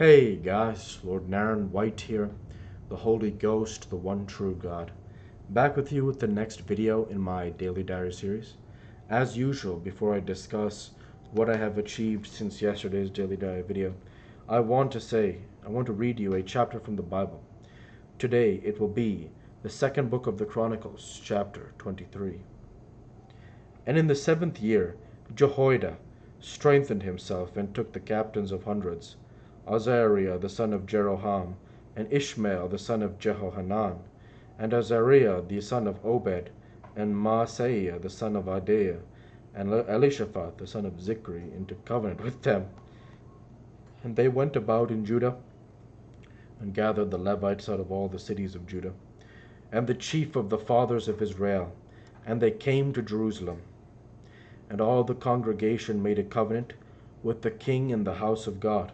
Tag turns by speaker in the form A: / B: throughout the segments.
A: Hey guys, Lord Naren White here, the Holy Ghost, the one true God. Back with you with the next video in my Daily Diary series. As usual, before I discuss what I have achieved since yesterday's Daily Diary video, I want to read you a chapter from the Bible. Today it will be the second book of the Chronicles, chapter 23. And in the 7th year, Jehoiada strengthened himself and took the captains of hundreds, Azariah the son of Jeroham, and Ishmael the son of Jehohanan, and Azariah the son of Obed, and Maaseiah the son of Adaiah, and Elishaphat the son of Zichri into covenant with them. And they went about in Judah, and gathered the Levites out of all the cities of Judah, and the chief of the fathers of Israel, and they came to Jerusalem. And all the congregation made a covenant with the king in the house of God.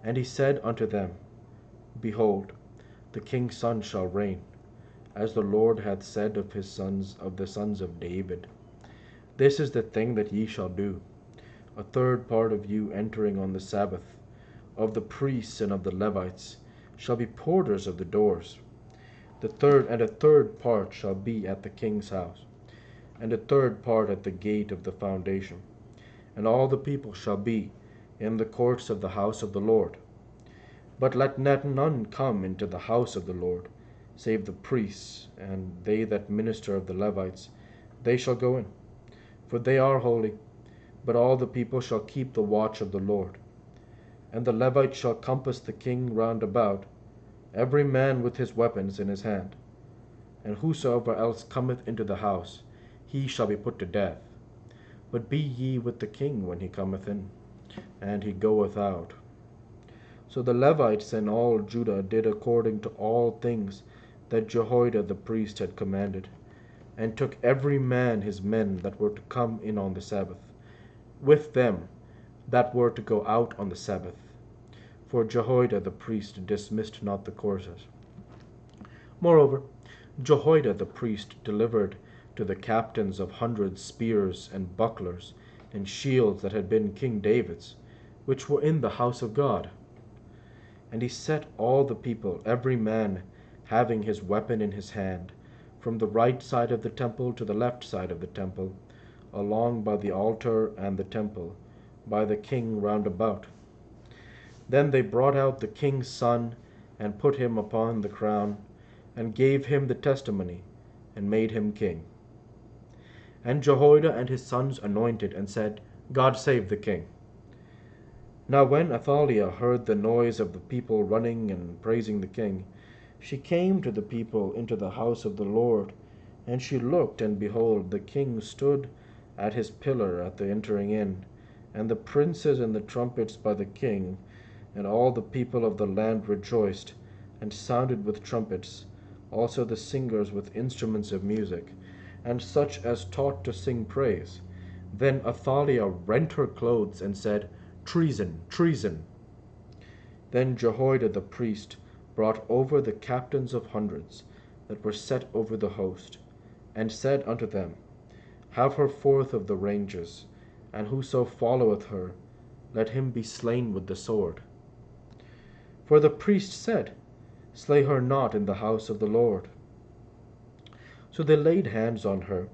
A: And he said unto them, Behold, the king's son shall reign, as the Lord hath said of his sons, of the sons of David. This is the thing that ye shall do: a third part of you entering on the Sabbath, of the priests and of the Levites, shall be porters of the doors. A third part shall be at the king's house, and a third part at the gate of the foundation. And all the people shall be in the courts of the house of the Lord. But let none come into the house of the Lord, save the priests, and they that minister of the Levites, they shall go in, for they are holy. But all the people shall keep the watch of the Lord. And the Levites shall compass the king round about, every man with his weapons in his hand. And whosoever else cometh into the house, he shall be put to death. But be ye with the king when he cometh in, and he goeth out. So the Levites and all Judah did according to all things that Jehoiada the priest had commanded, and took every man his men that were to come in on the Sabbath, with them that were to go out on the Sabbath. For Jehoiada the priest dismissed not the coursers. Moreover, Jehoiada the priest delivered to the captains of hundreds spears and bucklers and shields that had been King David's, which were in the house of God. And he set all the people, every man having his weapon in his hand, from the right side of the temple to the left side of the temple, along by the altar and the temple, by the king round about. Then they brought out the king's son, and put him upon the crown, and gave him the testimony, and made him king. And Jehoiada and his sons anointed, and said, God save the king. Now when Athaliah heard the noise of the people running and praising the king, she came to the people into the house of the Lord. And she looked, and behold, the king stood at his pillar at the entering in, and the princes and the trumpets by the king. And all the people of the land rejoiced, and sounded with trumpets, also the singers with instruments of music, and such as taught to sing praise. Then Athaliah rent her clothes, and said, Treason, treason. Then Jehoiada the priest brought over the captains of hundreds that were set over the host, and said unto them, Have her forth of the ranges, and whoso followeth her, let him be slain with the sword. For the priest said, Slay her not in the house of the Lord. So they laid hands on her,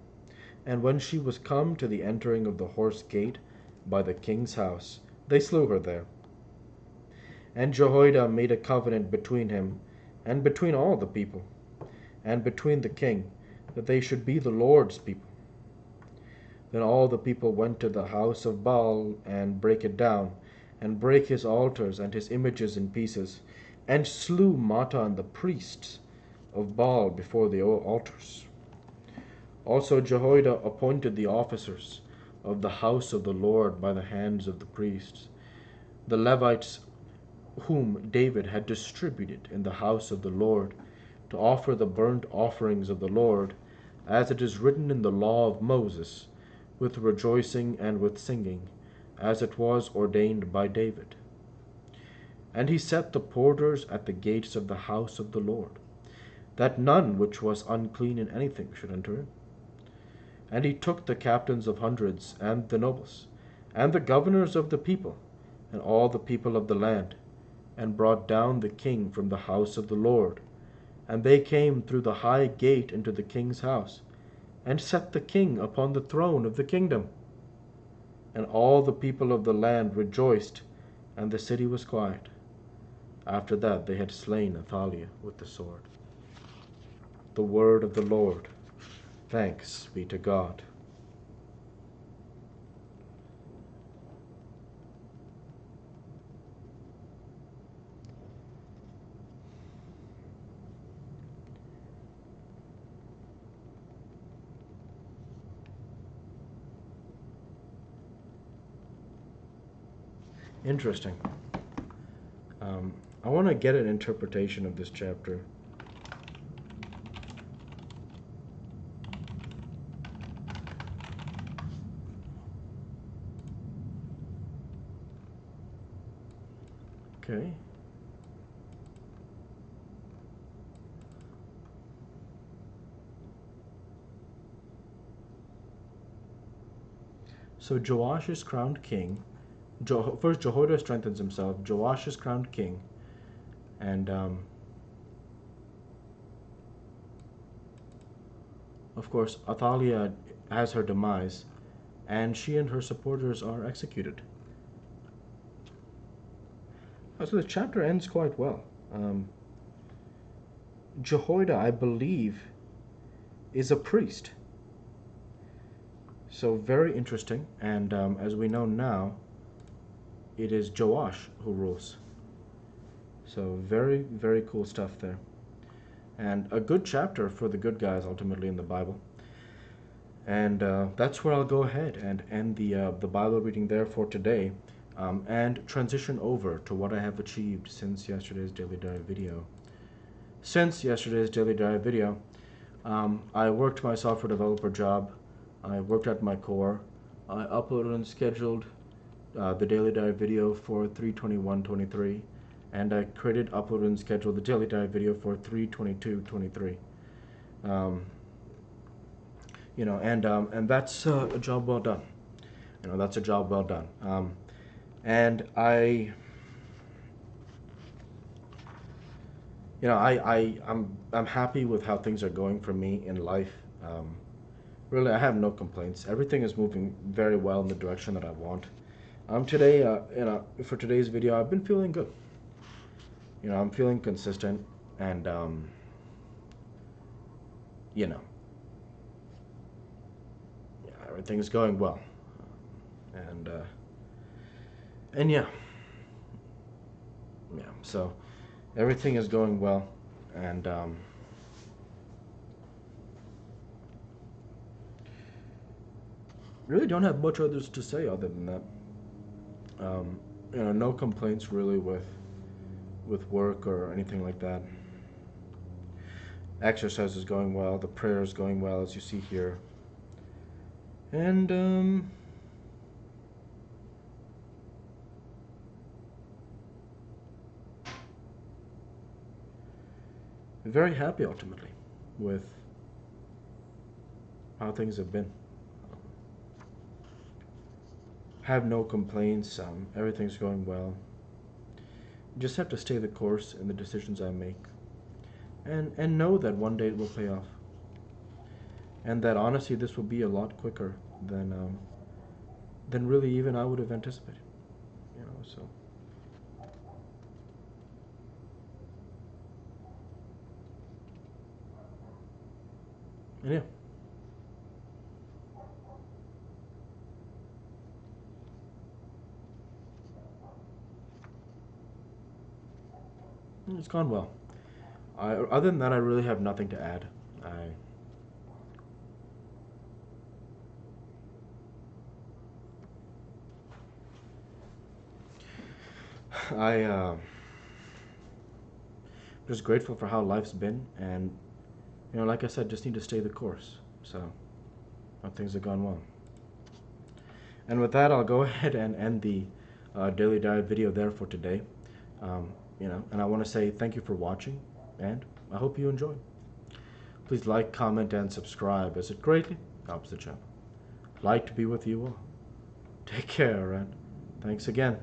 A: and when she was come to the entering of the horse gate by the king's house, they slew her there. And Jehoiada made a covenant between him, and between all the people, and between the king, that they should be the Lord's people. Then all the people went to the house of Baal, and brake it down, and brake his altars and his images in pieces, and slew Mattan the priests of Baal before the altars. Also Jehoiada appointed the officers of the house of the Lord by the hands of the priests, the Levites whom David had distributed in the house of the Lord, to offer the burnt offerings of the Lord, as it is written in the law of Moses, with rejoicing and with singing, as it was ordained by David. And he set the porters at the gates of the house of the Lord, that none which was unclean in anything should enter in. And he took the captains of hundreds, and the nobles, and the governors of the people, and all the people of the land, and brought down the king from the house of the Lord. And they came through the high gate into the king's house, and set the king upon the throne of the kingdom. And all the people of the land rejoiced, and the city was quiet. After that they had slain Athaliah with the sword. The word of the Lord. Thanks be to God. Interesting. I want to get an interpretation of this chapter. Okay. So Joash is crowned king. First, Jehoiada strengthens himself. Joash is crowned king. And, of course, Athaliah has her demise, and she and her supporters are executed. So the chapter ends quite well. Jehoiada, I believe, is a priest. So very interesting. And as we know now, it is Joash who rules. So very, very cool stuff there. And a good chapter for the good guys ultimately in the Bible. And that's where I'll go ahead and end the Bible reading there for today, and transition over to what I have achieved since yesterday's Daily Diary video. Since yesterday's Daily Diary video, I worked my software developer job. I worked at my core. I uploaded and scheduled the Daily Diary video for 3/21/23, and I created, uploaded, and scheduled the Daily Diary video for 3/22/23. And that's a job well done. That's a job well done. And I'm happy with how things are going for me in life. Really, I have no complaints. Everything is moving very well in the direction that I want. Today, for today's video, I've been feeling good. I'm feeling consistent, and everything's going well. And yeah. So everything is going well, and really don't have much others to say other than that. No complaints really with work or anything like that. Exercise is going well. The prayer is going well, as you see here. And very happy ultimately with how things have been. Have no complaints. Everything's going well. Just have to stay the course in the decisions I make, and know that one day it will pay off, and that honestly this will be a lot quicker than really even I would have anticipated. So and yeah. It's gone well. Other than that, I really have nothing to add. I'm just grateful for how life's been, and like I said, just need to stay the course. So things have gone well. And with that, I'll go ahead and end the Daily Diary video there for today. And I want to say thank you for watching, and I hope you enjoy. Please like, comment, and subscribe, as it greatly helps the channel. I'd like to be with you all. Take care, and thanks again.